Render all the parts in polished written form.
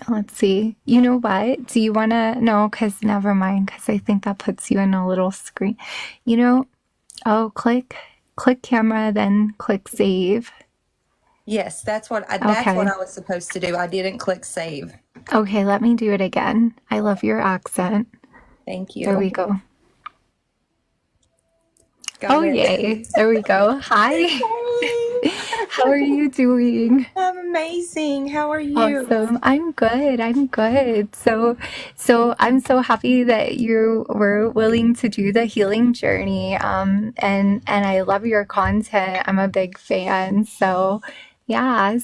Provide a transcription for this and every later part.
Let's see. You know what? Do you want to? No, because never mind, because I think that puts you in a little screen. You know, oh, click camera, then click save. Yes, that's what Okay. I was supposed to do. I didn't click save. Okay, let me do it again. I love your accent. Thank There we you. go. Got Oh, it. yay. There we go. Hi. How are you doing? I'm amazing. How are you? Awesome. I'm good. I'm good. So I'm so happy that you were willing to do the healing journey. And I love your content. I'm a big fan. So yeah.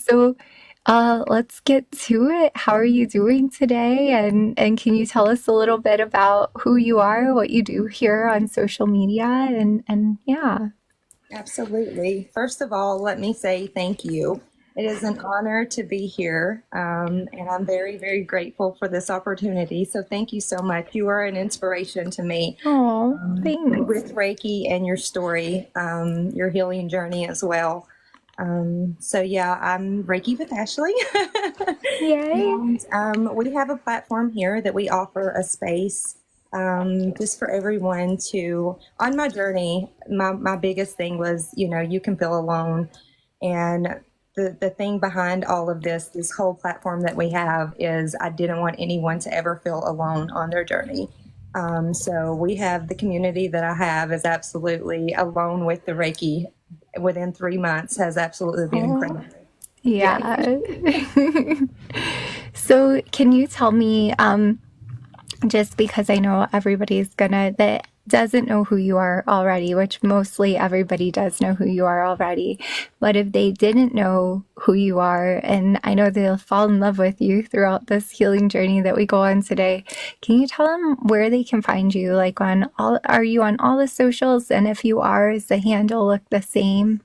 Let's get to it. How are you doing today? And can you tell us a little bit about who you are, what you do here on social media, and yeah. Absolutely. First of all, let me say thank you. It is an honor to be here, and I'm very, very grateful for this opportunity. So, thank you so much. You are an inspiration to me Oh, thanks. with Reiki and your story, your healing journey as well. So, yeah, I'm Reiki with Ashley. Yay. And we have a platform here that we offer a space just for everyone to, on my journey, my biggest thing was, you can feel alone. And the thing behind all of this whole platform that we have is I didn't want anyone to ever feel alone on their journey. So we have the community that I have is absolutely alone with the Reiki within 3 months has absolutely been Oh, incredible. Yes. yeah. So, can you tell me, just because I know everybody's gonna that doesn't know who you are already, which mostly everybody does know who you are already, but if they didn't know who you are, and I know they'll fall in love with you throughout this healing journey that we go on today, can you tell them where they can find you? Like are you on all the socials? And if you are, is the handle look the same?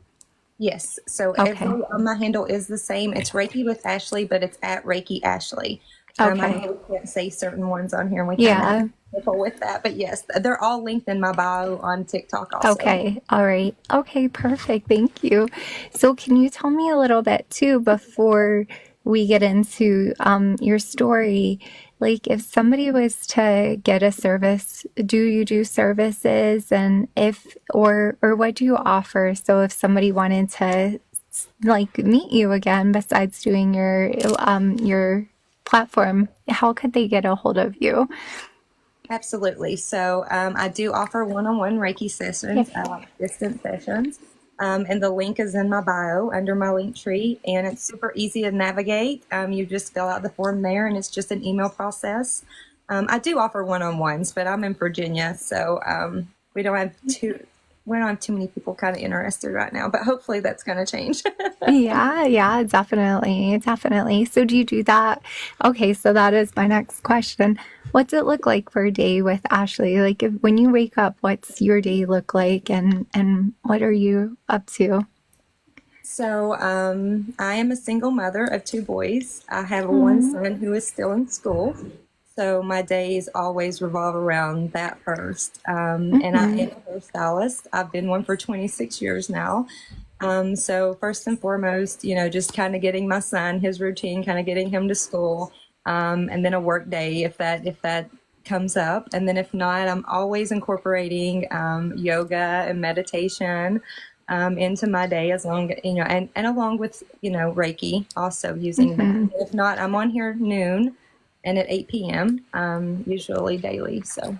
Yes. So Okay. my handle is the same. It's Reiki with Ashley, but it's at Reiki Ashley. I Okay. know we can't say certain ones on here, and we kind of Yeah. careful with that. But yes, they're all linked in my bio on TikTok also. Okay. All right. Okay. Perfect. Thank you. So, can you tell me a little bit too before we get into your story? Like, if somebody was to get a service, do you do services, and if or what do you offer? So, if somebody wanted to like meet you again, besides doing your platform, how could they get a hold of you? Absolutely. So I do offer one-on-one Reiki Yep. sessions, distance sessions. And the link is in my bio under my link tree, and it's super easy to navigate. You just fill out the form there, and it's just an email process. I do offer one-on-ones, but I'm in Virginia, so we don't have too many people kind of interested right now. But hopefully that's going to change. Yeah, yeah, definitely, definitely. So do you do that? Okay, so that is my next question. What's it look like for a day with Ashley? Like when you wake up, what's your day look like and what are you up to? So I am a single mother of two boys. I have one Mm, son who is still in school. So my days always revolve around that first. And I mm-hmm. am a hairstylist. I've been one for 26 years now. So first and foremost, just kind of getting my son his routine, kind of getting him to school, and then a work day if that comes up, and then if not, I'm always incorporating yoga and meditation into my day as long and along with Reiki also using that. Mm-hmm. If not, I'm on here noon and at 8 p.m. Usually daily. So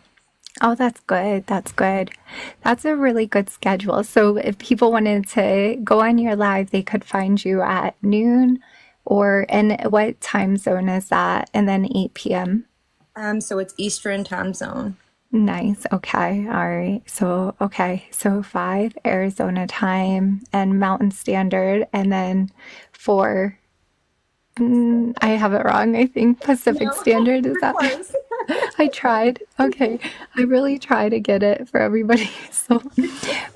Oh, that's good. That's good. That's a really good schedule. So if people wanted to go on your live, they could find you at noon and what time zone is that? And then 8 p.m. so it's Eastern time zone. Nice. Okay. All right. So 5 Arizona time and Mountain Standard, and then 4, I have it wrong. I think Pacific No, Standard. Is you're that? close. I tried. Okay. I really try to get it for everybody. So,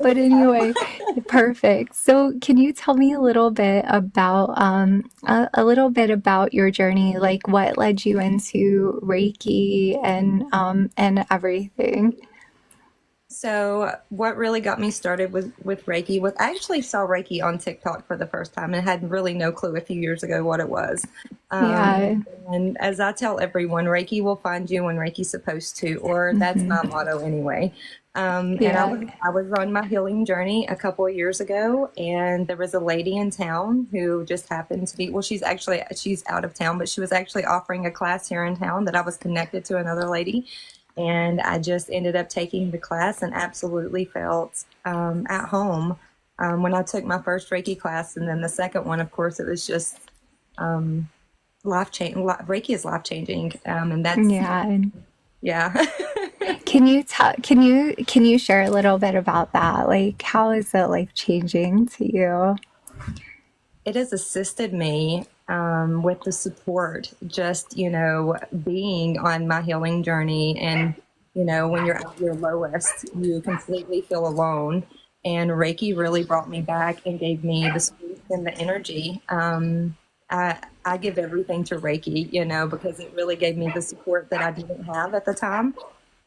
but anyway, perfect. So, can you tell me a little bit about your journey, like what led you into Reiki and everything? So what really got me started with Reiki was I actually saw Reiki on TikTok for the first time and had really no clue a few years ago what it was. Um, Yeah. and as I tell everyone, Reiki will find you when Reiki's supposed to, or that's my motto anyway. And Yeah. I was on my healing journey a couple of years ago, and there was a lady in town who just happened to be, well, she's out of town, but she was actually offering a class here in town that I was connected to another lady, and I just ended up taking the class and absolutely felt at home when I took my first Reiki class, and then the second one, of course, it was just life changing. Reiki is life changing, and that's Yeah. yeah. Can you share a little bit about that? Like, how is it life changing to you? It has assisted me with the support, just, being on my healing journey. And, when you're at your lowest, you completely feel alone. And Reiki really brought me back and gave me the strength and the energy. I give everything to Reiki, because it really gave me the support that I didn't have at the time.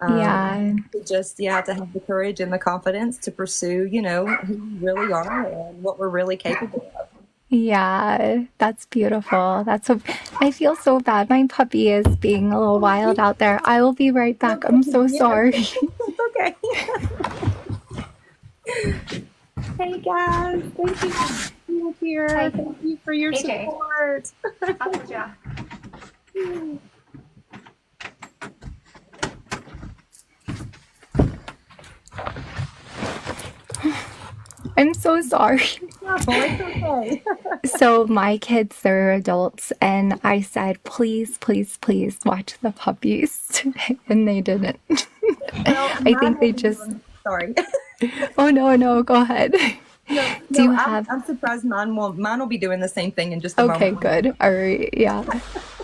Yeah. Just, yeah, to have the courage and the confidence to pursue, who we really are and what we're really capable of. Yeah, that's beautiful. I feel so bad. My puppy is being a little wild out there. I will be right back. I'm so Yeah, sorry. it's okay. Hey guys, thank you for being here. Hi, Thank you for your AJ. support. I'm so sorry. No, it's okay. So my kids, they're adults, and I said, please, please, please watch the puppies. And they didn't. Well, I mine think they will be just, doing. Sorry. oh no, no, go ahead. No, Do no, you I'm, have, I'm surprised mine will be doing the same thing in just a okay, moment. good. All right. Yeah.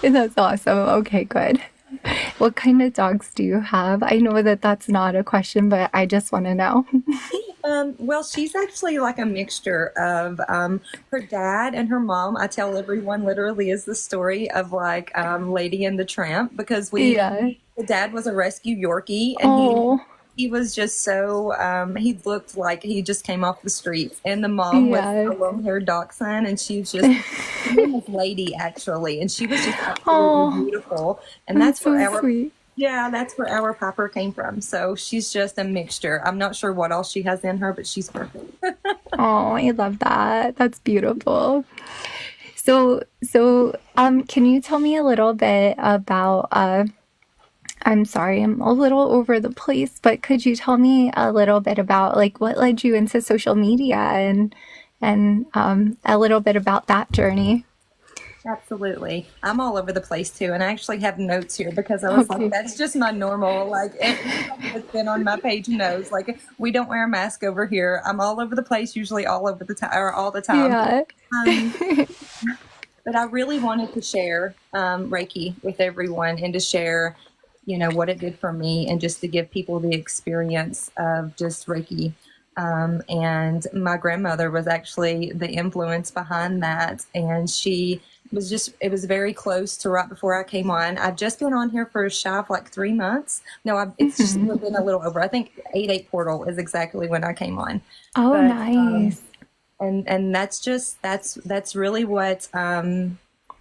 That's awesome. Okay, good. What kind of dogs do you have? I know that that's not a question, but I just want to know. Well, she's actually like a mixture of her dad and her mom. I tell everyone literally is the story of like Lady and the Tramp, because Yeah. the dad was a rescue Yorkie, and Oh, he was just so he looked like he just came off the streets, and the mom was yeah. a long-haired dachshund, and she was just her name was Lady actually, and she was just absolutely Oh, beautiful, and that's so sweet. that's where our Piper came from. So she's just a mixture. I'm not sure what else she has in her, but she's perfect. Oh, I love that. That's beautiful. Can you tell me a little bit about, I'm sorry, I'm a little over the place, but could you tell me a little bit about like what led you into social media and a little bit about that journey? Absolutely. I'm all over the place too. And I actually have notes here because I was like, Okay. that's just my normal, like anybody that's been on my page knows, like we don't wear a mask over here. I'm all over the place, usually all over the time or all the time. Yeah. Um, but I really wanted to share Reiki with everyone and to share, what it did for me and just to give people the experience of just Reiki. And my grandmother was actually the influence behind that. And it was very close to right before I came on. I've just been on here for shy of like 3 months. No, it's just been a little over. I think 8-8 portal is exactly when I came on. Oh, But, nice. and that's really what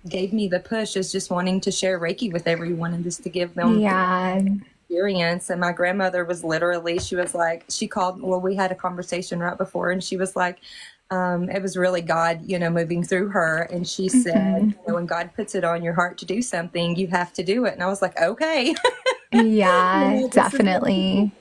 gave me the push, is just wanting to share Reiki with everyone and just to give them Yeah. experience. And my grandmother was literally, she was like, she called, well, we had a conversation right before, and she was like, it was really God, moving through her. And she said, when God puts it on your heart to do something, you have to do it. And I was like, okay. Yeah, This is definitely.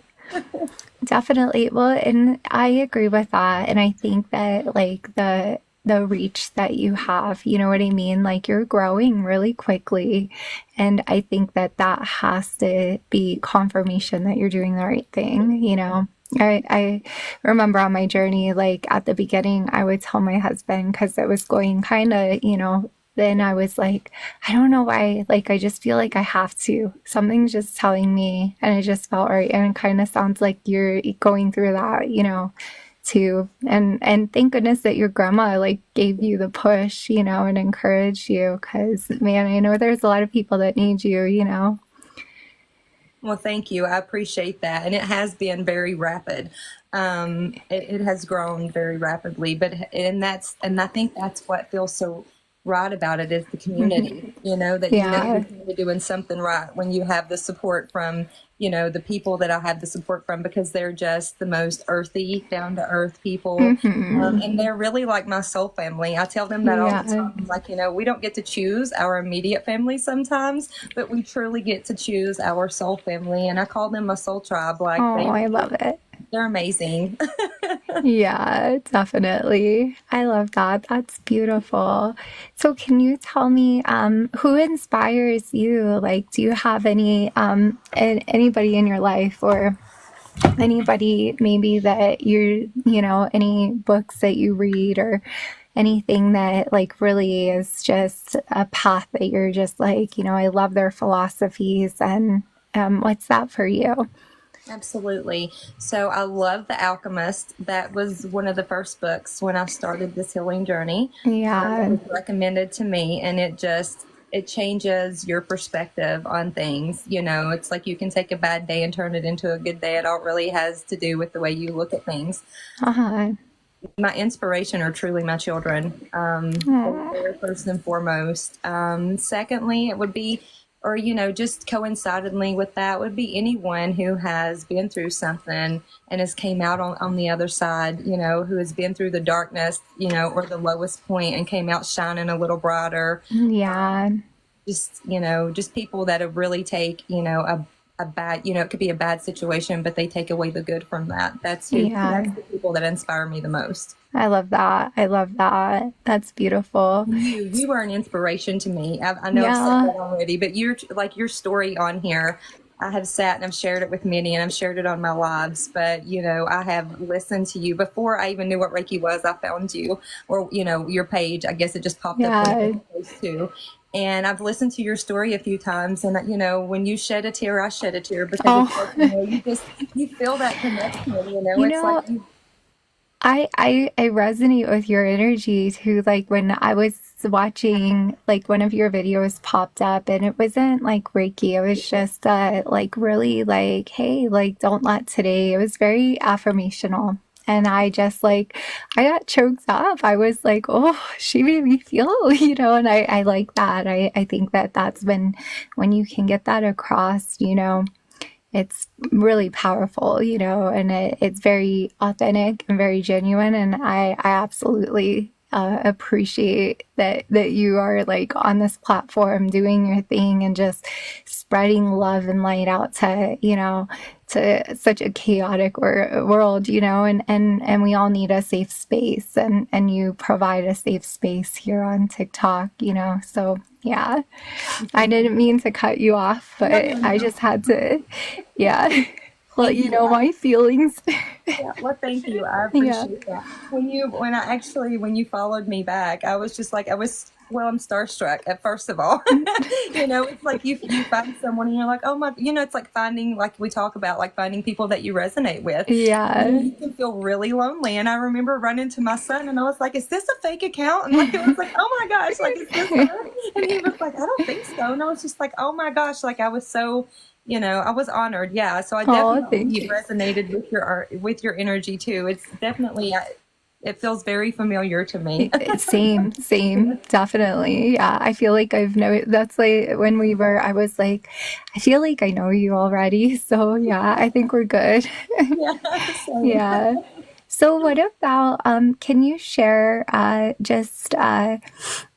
Definitely. Well, and I agree with that. And I think that like the reach that you have, you know what I mean? Like you're growing really quickly. And I think that that has to be confirmation that you're doing the right thing, you know? I remember on my journey, like at the beginning, I would tell my husband because it was going kind of, then I was like, I don't know why. Like, I just feel like I have to. Something's just telling me, and it just felt right. And it kind of sounds like you're going through that, too. And thank goodness that your grandma like gave you the push, and encouraged you. Because man, I know there's a lot of people that need you. Well, thank you. I appreciate that. And it has been very rapid. It has grown very rapidly, and I think that's what feels so right about it is the community, that you're Yeah. kind of doing something right when you have the support from, the people that I have the support from because they're just the most earthy, down to earth people. Hmm. And they're really like my soul family. I tell them that all the Yeah. time. Like, we don't get to choose our immediate family sometimes, but we truly get to choose our soul family. And I call them my soul tribe. Like, Oh, I love it. they're amazing. Yeah, definitely. I love that. That's beautiful. So can you tell me who inspires you? Like, do you have anybody in your life or anybody maybe that any books that you read or anything that like really is just a path that you're just like, I love their philosophies and what's that for you? Absolutely. So I love The Alchemist. That was one of the first books when I started this healing journey. That Yeah. was recommended to me, and it changes your perspective on things. It's like you can take a bad day and turn it into a good day. It all really has to do with the way you look at things. Uh-huh. My inspiration are truly my children. Aw. They're first and foremost. Secondly, it would be, or just coincidentally with that, would be anyone who has been through something and has came out on the other side. Who has been through the darkness, or the lowest point and came out shining a little brighter. Yeah. Just people that have really take a bad, it could be a bad situation, but they take away the good from that. Yeah. That's the people that inspire me the most. I love that. I love that. That's beautiful. You are an inspiration to me. I know I've said Yeah. that already, but you're like your story on here. I have sat and I've shared it with many, and I've shared it on my lives. But I have listened to you before I even knew what Reiki was. I found you, or your page. I guess it just popped up when I Yeah. was supposed to. And I've listened to your story a few times, and when you shed a tear, I shed a tear because it's like Oh, you feel that connection. you It's like know, I resonate with your energy too. Like when I was watching like one of your videos popped up and it wasn't like Reiki. It was just like really like, hey, like don't let today. It was very affirmational. And I just like I got choked up. I was like, oh, she made me feel, and I like that. I think that that's when you can get that across, it's really powerful, and it's very authentic and very genuine. And I absolutely appreciate that you are like on this platform doing your thing and just spreading love and light out to such a chaotic world, and we all need a safe space, and you provide a safe space here on TikTok, so yeah. I didn't mean to cut you off, no, but no, I no. just had to, yeah, let Thank you you. know my feelings. Yeah, well, thank you. I Yeah. appreciate that. When you followed me back, I was just like, I'm starstruck at first of all. It's like you find someone and you're like, oh my, it's like finding, like we talk about, like finding people that you resonate with. Yeah. You can feel really lonely. And I remember running to my son and I was like, is this a fake account? And like, it was like, oh my gosh, like, is this her? And he was like, I don't think so. And I was just like, oh my gosh, like I was so, I was honored. Yeah. So I Oh, thank definitely you. resonated with your art, with your energy too. It's definitely, it feels very familiar to me. Same, definitely. Yeah, I feel like I've know that's like when I was like, I feel like I know you already. So yeah, I think we're good. Yeah. Same. Yeah. So what about can you share just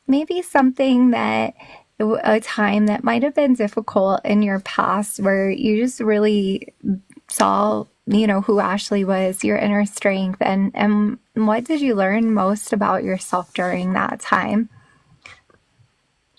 maybe something that a time that might have been difficult in your past where you just really saw, who Ashley was, your inner strength, and what did you learn most about yourself during that time?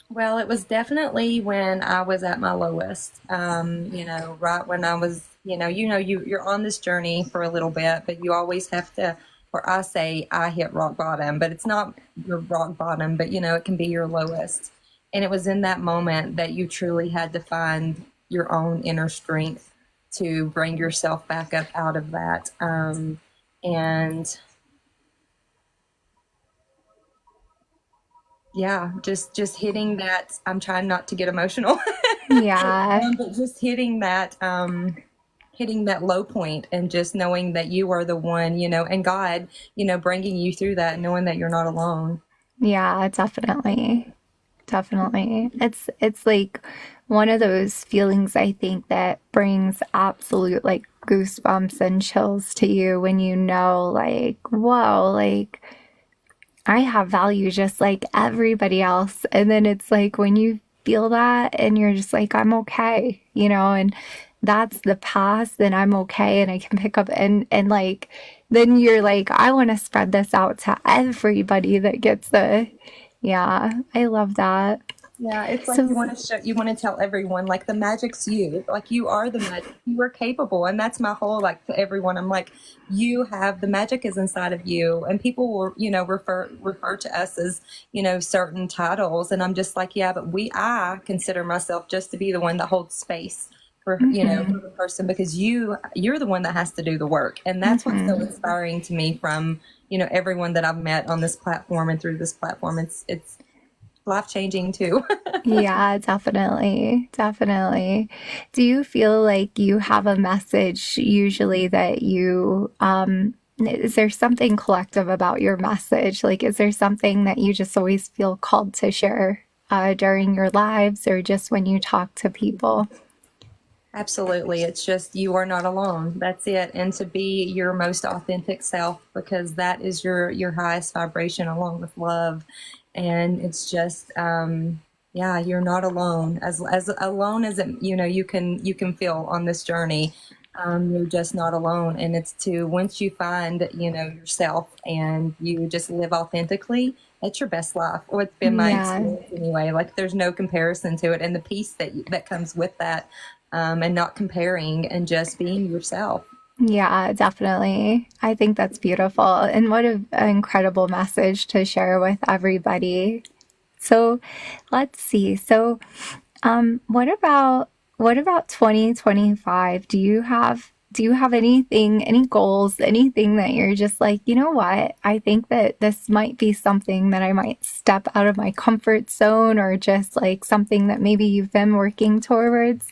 Well, it was definitely when I was at my lowest. Right when I was, you're on this journey for a little bit, but you always have to, or I say I hit rock bottom, but it's not your rock bottom, but it can be your lowest. And it was in that moment that you truly had to find your own inner strength to bring yourself back up out of that. And yeah, just hitting that. I'm trying not to get emotional. Yeah. But just hitting that low point and just knowing that you are the one, and God, bringing you through that, knowing that you're not alone. Yeah, definitely. Definitely. It's like one of those feelings I think that brings absolute like goosebumps and chills to you when you know like, whoa, like I have value just like everybody else. And then it's like when you feel that and you're just like, I'm okay, and that's the past, then I'm okay and I can pick up and like then you're like, I want to spread this out to everybody that gets the yeah, I love that. Yeah, it's like So you want to tell everyone like the magic's you. Like you are the magic. You are capable. And that's my whole like to everyone. I'm like, you have the magic is inside of you. And people will, refer to us as, certain titles. And I'm just like, yeah, but I consider myself just to be the one that holds space for, for the person because you're the one that has to do the work. And that's what's so inspiring to me from, everyone that I've met on this platform and through this platform. It's life changing too. yeah, definitely. Definitely. Do you feel like you have a message usually that you is there something collective about your message? Like is there something that you just always feel called to share during your lives or just when you talk to people? Absolutely. It's just you are not alone. That's it. And to be your most authentic self because that is your highest vibration along with love. And it's just yeah, you're not alone. As alone as it, you can feel on this journey. You're just not alone. And it's to once you find, yourself and you just live authentically, that's your best life. Or it's been my Yeah. experience anyway. Like there's no comparison to it, and the peace that comes with that, and not comparing and just being yourself. Yeah, definitely. I think that's beautiful. And what an incredible message to share with everybody. So let's see. So what about 2025? Do you have anything, any goals, anything that you're just like, you know what? I think that this might be something that I might step out of my comfort zone or just like something that maybe you've been working towards?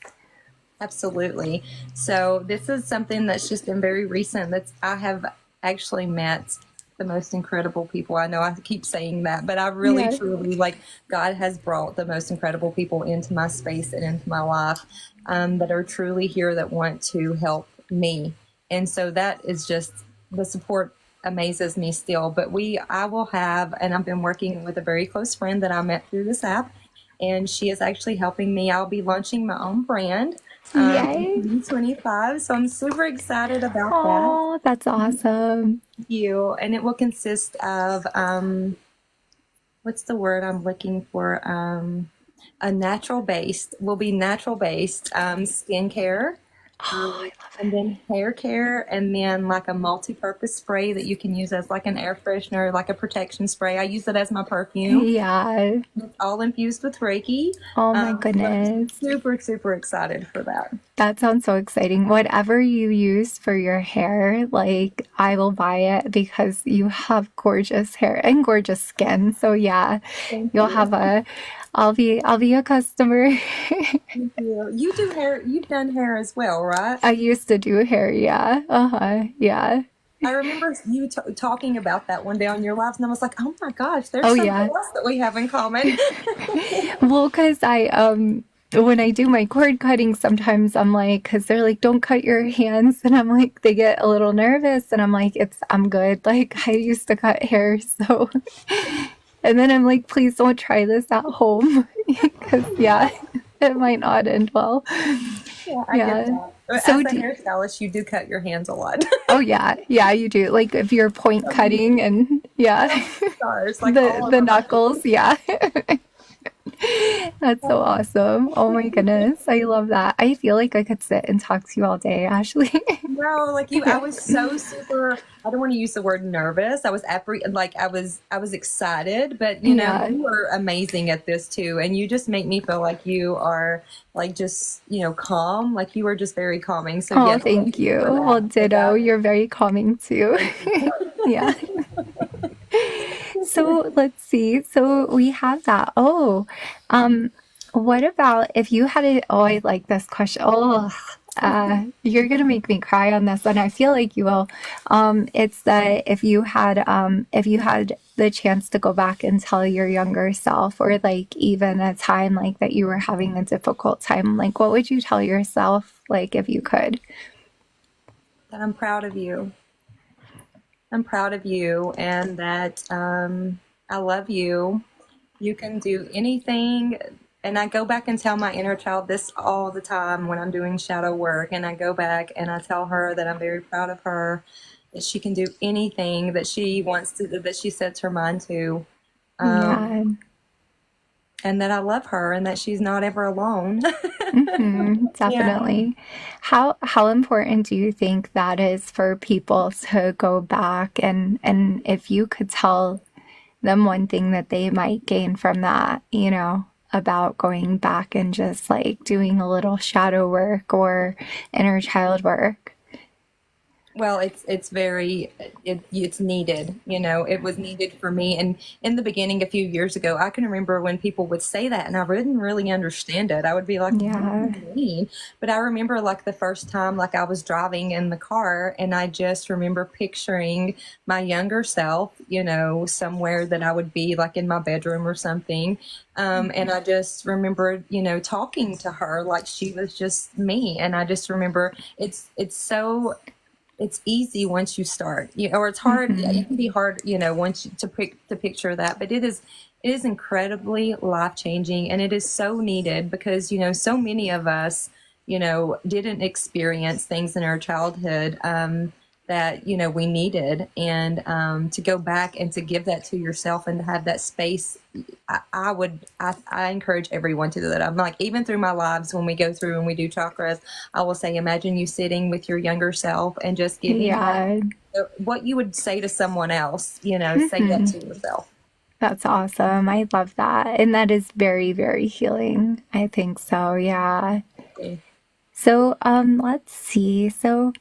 Absolutely. So this is something that's just been very recent. That's I have actually met the most incredible people. I know I keep saying that, but I really Yeah. truly like God has brought the most incredible people into my space and into my life, that are truly here that want to help me. And so that is just the support amazes me still. But I will have, and I've been working with a very close friend that I met through this app, and she is actually helping me. I'll be launching my own brand in Yay. 2025. So I'm super excited about that. Oh, that's awesome. Thank you. And it will consist of, what's the word I'm looking for? Will be natural based skincare, Oh, and then hair care, and then like a multi-purpose spray that you can use as like an air freshener, like a protection spray. I use it as my perfume. yeah. It's all infused with Reiki. Oh my So I'm goodness. super, super excited for that. That sounds so exciting. Whatever you use for your hair, like I will buy it because you have gorgeous hair and gorgeous skin. So yeah, Thank you'll you. have I'll be a customer. Thank you. You do hair. You've done hair as well, right? I used to do hair, yeah. Uh-huh. Yeah. I remember you talking about that one day on your lives, and I was like, "Oh my gosh, there's Oh something yeah. else that we have in common." Well, cuz I when I do my cord cutting, sometimes I'm like, because they're like, don't cut your hands. And I'm like, they get a little nervous. And I'm like, I'm good. Like, I used to cut hair. So, and then I'm like, please don't try this at home. Because, yeah, it might not end well. Yeah, I get Yeah. that. So, As a hairstylist, you do cut your hands a lot. oh, yeah. Yeah, you do. Like, if you're point cutting and, yeah, Stars, like the, all the over my knuckles. Yeah. That's so awesome. Oh my goodness. I love that. I feel like I could sit and talk to you all day, Ashley. No, like you, I was so super. I don't want to use the word nervous. I was like I was excited, but Yeah. you are amazing at this too, and you just make me feel like you are like just calm. Like you are just very calming. So Oh, yes, thank thank you you. for Well, that. ditto. You're very calming too. Yeah. So let's see. So we have that. Oh, um, What about if you had it? Oh, I like this question. Oh, you're gonna make me cry on this one. I feel like you will. It's that if you had the chance to go back and tell your younger self, or like even a time like that you were having a difficult time, like what would you tell yourself, like if you could? That I'm proud of you. I'm proud of you, and that I love you. You can do anything. And I go back and tell my inner child this all the time when I'm doing shadow work. And I go back and I tell her that I'm very proud of her, that she can do anything that she wants to, that she sets her mind to, Yeah. and that I love her and that she's not ever alone. Yeah. Definitely. How important do you think that is for people to go back and if you could tell them one thing that they might gain from that, about going back and just like doing a little shadow work or inner child work? Well, it's very it's needed. It was needed for me. And in the beginning, a few years ago, I can remember when people would say that, and I didn't really understand it. I would be like, "What do Yeah. you mean?" But I remember like the first time, like I was driving in the car, and I just remember picturing my younger self, somewhere that I would be like in my bedroom or something. And I just remembered, talking to her like she was just me. And I just remember it's easy once you start, or it's hard. Yeah, Hmm. it can be hard, once to picture that, but it is incredibly life changing, and it is so needed because so many of us didn't experience things in our childhood that we needed, and to go back and to give that to yourself and to have that space. I encourage everyone to do that. I'm like, even through my lives, when we go through and we do chakras, I will say, imagine you sitting with your younger self and just giving that Yeah. what you would say to someone else, say that Hmm. to yourself. That's awesome. I love that. And that is very, very healing. I think so. Yeah. So, let's see. So,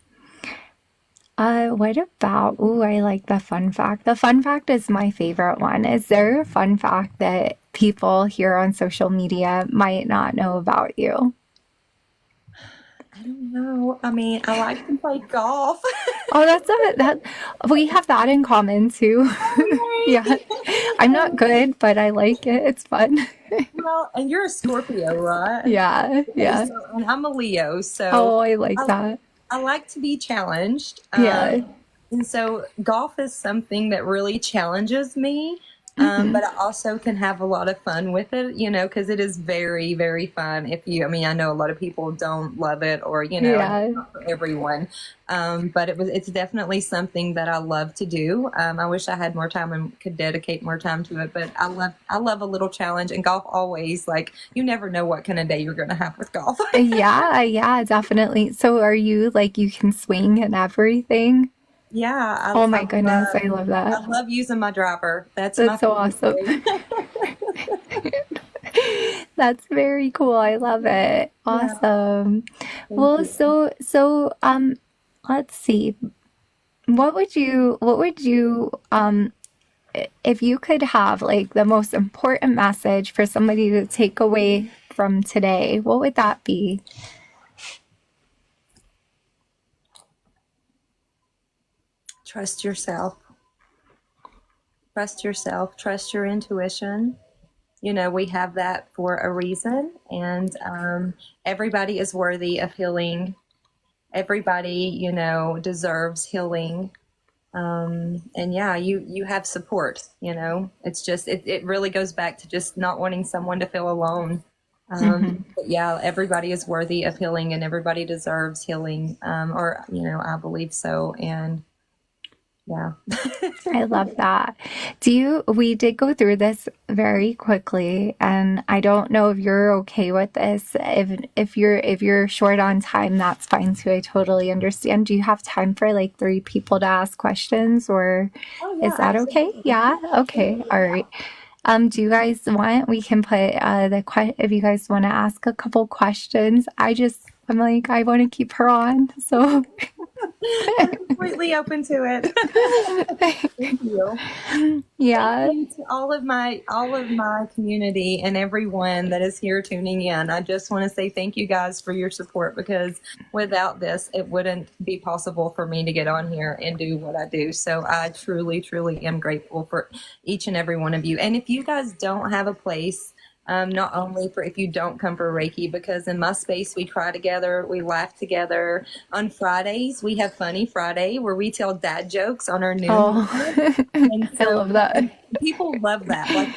what about, ooh, I like the fun fact. The fun fact is my favorite one. Is there a fun fact that people here on social media might not know about you? I don't know. I mean, I like to play golf. Oh, that's a that we have that in common too. Yeah. Yay! I'm not good, but I like it. It's fun. Well, and you're a Scorpio, right? Yeah, Okay, yeah. so and I'm a Leo, so Oh, I like I, that. I like to be challenged. Yeah. And so golf is something that really challenges me. Hmm. But I also can have a lot of fun with it, because it is very, very fun. I mean, I know a lot of people don't love it, or, and it's Yeah. not for everyone. But it's definitely something that I love to do. I wish I had more time and could dedicate more time to it, but I love a little challenge, and golf always, like, you never know what kind of day you're going to have with golf. Yeah, yeah, definitely. So are you like you can swing and everything? Yeah, Oh I my goodness, love I love that. I love using my driver. That's my That's so favorite awesome. thing. That's very cool. I love it. Yeah, Awesome. thank Well, you. let's see. What would you if you could have like the most important message for somebody to take away from today, what would that be? Trust yourself. Trust yourself. Trust your intuition. We have that for a reason, and everybody is worthy of healing. Everybody, deserves healing. And yeah, you have support. It's just it really goes back to just not wanting someone to feel alone. Hmm. But yeah, everybody is worthy of healing, and everybody deserves healing. Or I believe so, and yeah. I love that. We did go through this very quickly, and I don't know if you're okay with this. If you're short on time, that's fine too. I totally understand. Do you have time for like three people to ask questions, or Oh is yeah, that okay? absolutely. Yeah. Okay. All right. Do you guys want? We can put if you guys want to ask a couple questions. I'm like I want to keep her on, so I'm completely open to it. Thank you. Thank Yeah. you to all of my community and everyone that is here tuning in. I just want to say thank you guys for your support, because without this, it wouldn't be possible for me to get on here and do what I do. So I truly, truly am grateful for each and every one of you. And if you guys don't have a place, not only for if you don't come for Reiki, because in my space we cry together, we laugh together. On Fridays we have Funny Friday where we tell dad jokes on our noon Oh, movement. And I so love that. and people love that. Like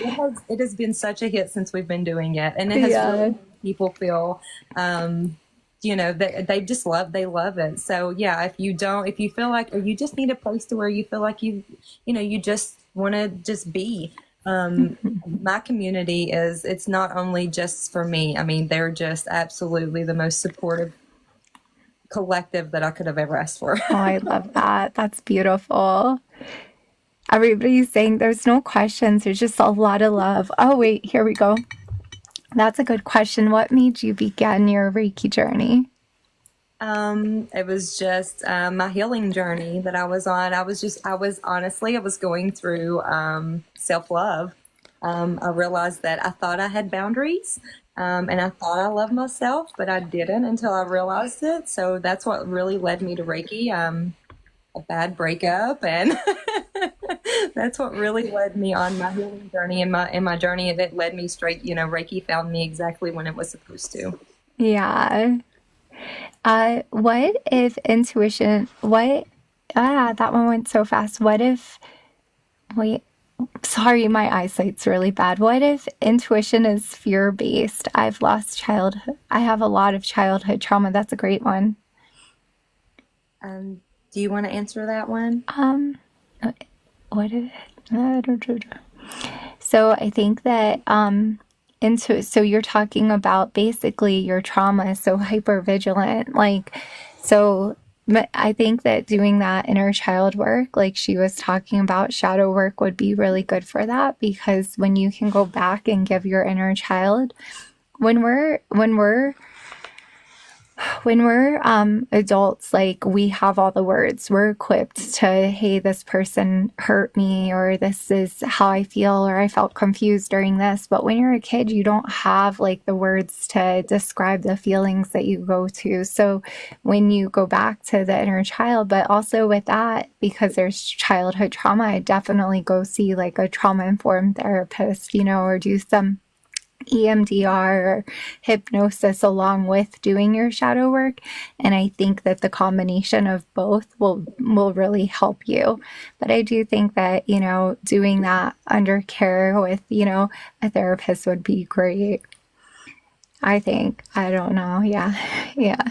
it has been such a hit since we've been doing it, and it has really Yeah. made people feel they just love it. So yeah, if you feel like, or you just need a place to where you feel like you just want to just be, my community it's not only just for me. I mean, they're just absolutely the most supportive collective that I could have ever asked for. Oh, I love that. That's beautiful. Everybody's saying there's no questions. There's just a lot of love. Oh, wait, here we go. That's a good question. What made you begin your Reiki journey? It was just my healing journey that I was on. I was going through self-love. I realized that I thought I had boundaries, and I thought I loved myself, but I didn't until I realized it. So that's what really led me to Reiki. A bad breakup, and that's what really led me on my healing journey, and my journey that led me straight. Reiki found me exactly when it was supposed to. Yeah. What if intuition, that one went so fast. What if, wait, sorry, my eyesight's really bad. What if intuition is fear based? I have a lot of childhood trauma. That's a great one. Do you want to answer that one? Um, what if, so I think that, so you're talking about basically your trauma, so hyper vigilant, like, so I think that doing that inner child work, like she was talking about, shadow work would be really good for that, because when you can go back and give your inner child, when we're adults, like we have all the words, we're equipped to, hey, this person hurt me, or this is how I feel, or I felt confused during this. But when you're a kid, you don't have like the words to describe the feelings that you go to. So when you go back to the inner child, but also with that, because there's childhood trauma, I definitely go see like a trauma informed therapist, or do some EMDR or hypnosis along with doing your shadow work. And I think that the combination of both will really help you. But I do think that, doing that under care with, a therapist would be great. I think. I don't know. Yeah. Yeah.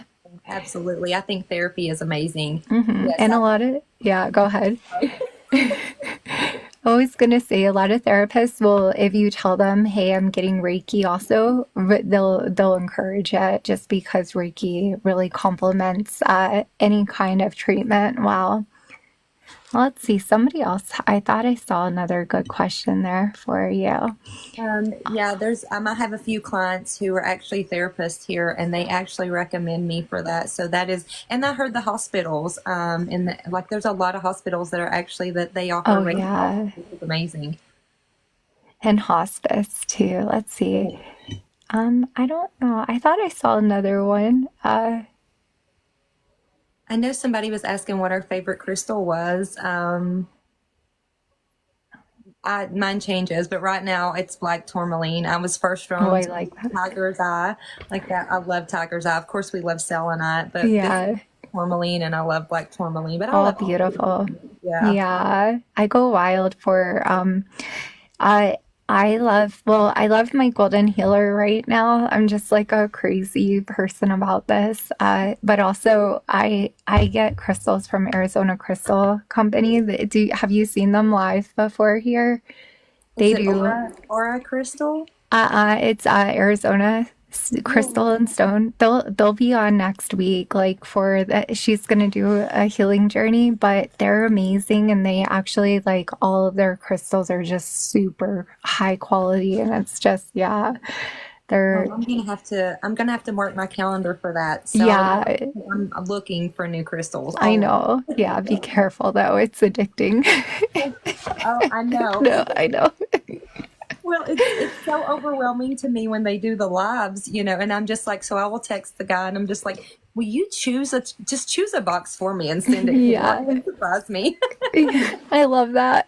Absolutely. I think therapy is amazing. Yes, And a lot of, yeah, go ahead. I was going to say a lot of therapists will, if you tell them, hey, I'm getting Reiki also, they'll encourage it, just because Reiki really complements any kind of treatment. Wow. Let's see, somebody else. I thought I saw another good question there for you. yeah, I have a few clients who are actually therapists here, and they actually recommend me for that. So that is, and I heard the hospitals, like there's a lot of hospitals that are actually that they offer Oh, Reiki, yeah. which is amazing. And hospice too. Let's see. I don't know. I thought I saw another one. I know somebody was asking what our favorite crystal was. Mine changes, but right now it's black tourmaline. I was first Oh, drawn I to like that. tiger's eye, like that. I love tiger's eye. Of course, we love selenite, but this is Yeah. tourmaline, and I love black tourmaline. But I Oh, love all of beautiful. them. Yeah. Yeah. I go wild for I I love my golden healer right now. I'm just like a crazy person about this. But also I get crystals from Arizona Crystal Company. Have you seen them live before here? Is They it do. aura crystal? It's Arizona Crystal and Stone. They'll be on next week. Like for that, she's gonna do a healing journey, but they're amazing, and they actually like all of their crystals are just super high quality, and it's just, yeah. Oh, They're, I'm gonna have to mark my calendar for that. So yeah, I'm looking for new crystals I all over. know. Yeah, be careful though. It's addicting. Oh, I know. No, I know. Well, it's so overwhelming to me when they do the lives, and I'm just like, so I will text the guy, and I'm just like, will you just choose a box for me and send it? Because Yeah. that would surprise me. I love that.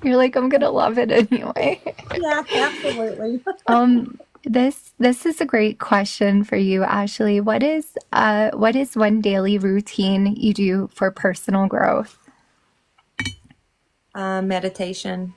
You're like, I'm gonna love it anyway. Yeah, absolutely. This is a great question for you, Ashley. What is one daily routine you do for personal growth? Meditation.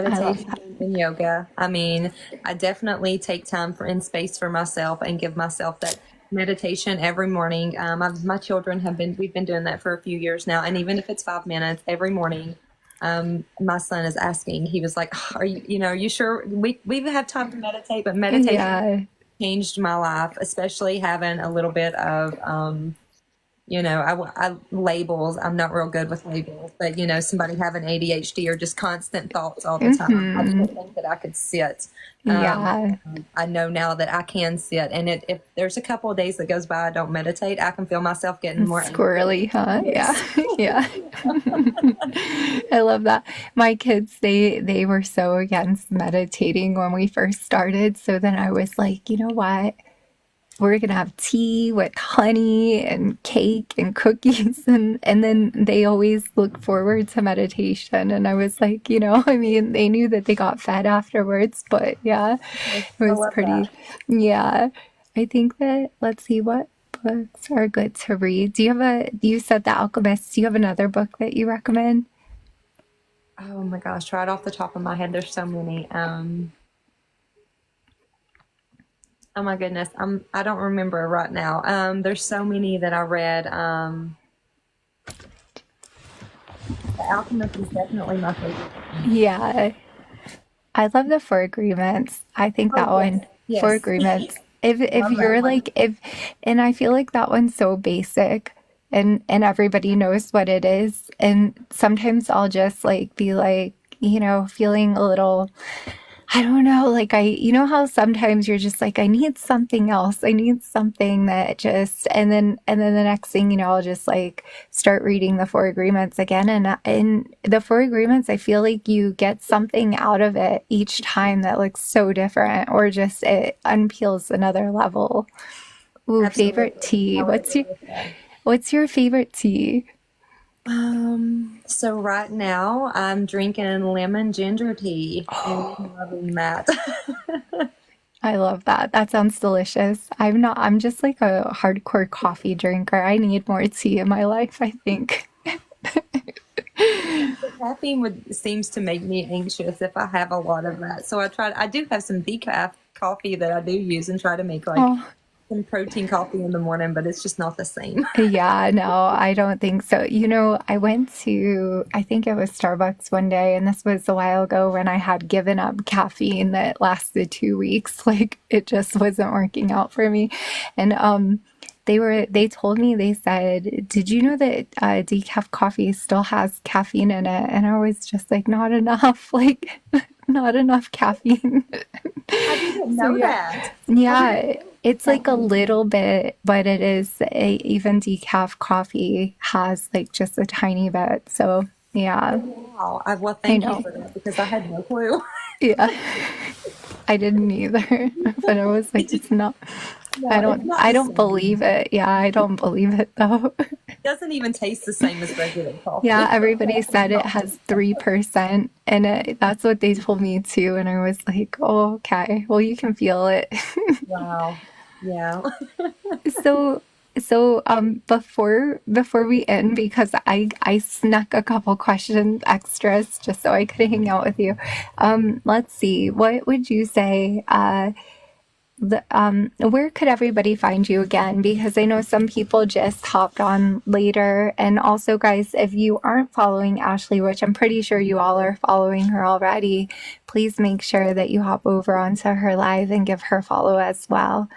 I love Meditation that. and yoga. I mean, I definitely take time for in space for myself and give myself that meditation every morning. My children we've been doing that for a few years now, and even if it's 5 minutes every morning, my son is asking. He was like, are you sure we've had time to meditate? But meditation Yeah. changed my life, especially having a little bit of labels. I'm not real good with labels, but somebody having ADHD or just constant thoughts all the time. I Hmm. didn't think that I could sit. Um, Yeah. I know now that I can sit, and if there's a couple of days that goes by I don't meditate, I can feel myself getting more anxious. Squirrely, huh? Yeah. Yes. Yeah. I love that. My kids, they were so against meditating when we first started. So then I was like, you know what? We're gonna have tea with honey and cake and cookies, and then they always look forward to meditation. And I was like, I mean, they knew that they got fed afterwards, but yeah, it I was love that. pretty. Yeah, I think that, let's see, what books are good to read. You said The Alchemist, do you have another book that you recommend? Oh my gosh, right off the top of my head, there's so many. Oh my goodness, I don't remember right now. There's so many that I read. The Alchemist is definitely my favorite one. Yeah, I love the Four Agreements. I think Oh that yes, one, Four yes, Agreements. If love that you're one. like if and I feel like that one's so basic and everybody knows what it is. And sometimes I'll just like be like, feeling a little, I don't know, like how sometimes you're just like, I need something else. I need something that just, and then the next thing I'll just like start reading the Four Agreements again. And in the Four Agreements, I feel like you get something out of it each time that looks so different, or just it unpeels another level. Ooh, favorite Absolutely, tea. I would agree with that. What's your favorite tea? So right now I'm drinking lemon ginger tea and loving that. I love that. That sounds delicious. I'm just like a hardcore coffee drinker. I need more tea in my life, I think. The caffeine seems to make me anxious if I have a lot of that. So I do have some decaf coffee that I do use and try to make like Oh, some protein coffee in the morning, but it's just not the same. yeah, no, I don't think so. I went to, I think it was Starbucks one day, and this was a while ago when I had given up caffeine that lasted 2 weeks. Like it just wasn't working out for me. And they told me, they said, did you know that decaf coffee still has caffeine in it? And I was just like, not enough, like not enough caffeine. I didn't So know yeah, that. I didn't yeah, it's know like a caffeine. little bit, but even decaf coffee has like just a tiny bit. So yeah, Wow. Well, I thank you know. for that because I had no clue. Yeah, I didn't either, but I was like, It just it's not. no, it's not I the don't same. believe it. Yeah, I don't believe it though. It doesn't even taste the same as regular Yeah, coffee. everybody said it has 3%, and that's what they told me too. And I was like, oh, okay, well, you can feel it. Wow. Yeah. So, before we end, because I snuck a couple questions extras just so I could hang out with you. Let's see. What would you say? Where could everybody find you again? Because I know some people just hopped on later. And also, guys, if you aren't following Ashley, which I'm pretty sure you all are following her already, please make sure that you hop over onto her live and give her a follow as well.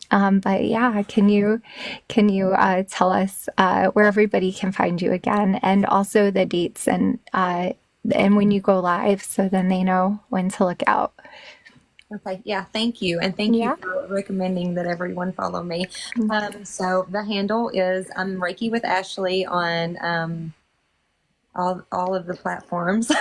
But yeah, can you tell us where everybody can find you again, and also the dates and when you go live, so then they know when to look out. Okay, yeah, thank you. And thank you Yeah. for recommending that everyone follow me. So the handle is I'm Reiki with Ashley on all of the platforms.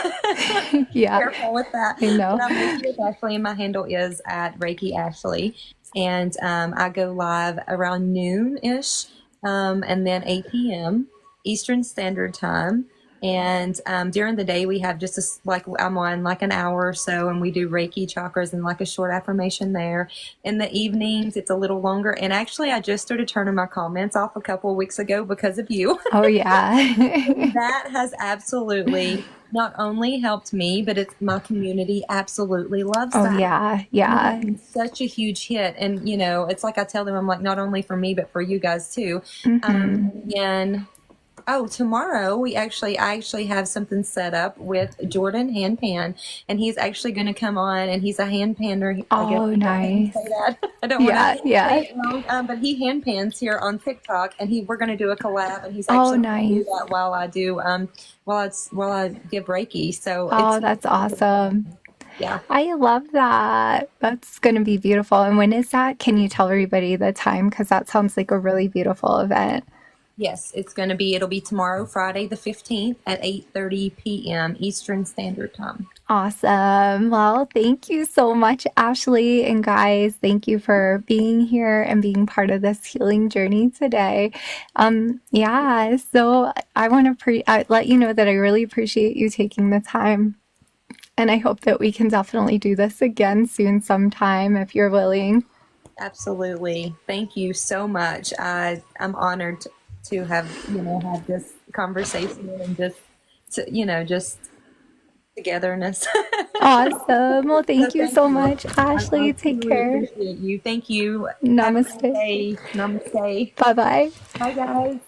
Yeah, Careful with that. I know. But I'm Reiki with Ashley, and my handle is at Reiki Ashley. And I go live around noon ish, and then 8 p.m. Eastern Standard Time. And during the day, we have just like I'm on like an hour or so, and we do Reiki chakras and like a short affirmation there. In the evenings, it's a little longer. And actually, I just started turning my comments off a couple of weeks ago because of you. Oh, yeah. That has absolutely not only helped me, but it's my community absolutely loves Oh, that. yeah. And it has Yeah. been such a huge hit. And, it's like I tell them, I'm like, not only for me, but for you guys too. Hmm. And tomorrow I actually have something set up with Jordan Handpan, and he's actually going to come on, and he's a hand panner. I guess Oh, I can nice. say that. I don't want to Yeah. say Yeah. it wrong, but he hand pans here on TikTok, and we're going to do a collab, and he's Oh, actually going to do nice. that while I do while I give Reiki. So Oh, it's that's awesome. yeah. I love that. That's going to be beautiful. And when is that? Can you tell everybody the time? Because that sounds like a really beautiful event. Yes, it'll be tomorrow, Friday the 15th at 8:30 p.m. Eastern Standard Time. Awesome. Well, thank you so much, Ashley. And guys, thank you for being here and being part of this healing journey today. Yeah, so I want to let you know that I really appreciate you taking the time. And I hope that we can definitely do this again soon sometime if you're willing. Absolutely. Thank you so much. I'm honored to have, had this conversation and just togetherness. Awesome. Well, So thank you thank so you. much, I Ashley. Take truly care. appreciate you. Thank you. Have a great Namaste. day. Namaste. Bye bye. Bye, guys.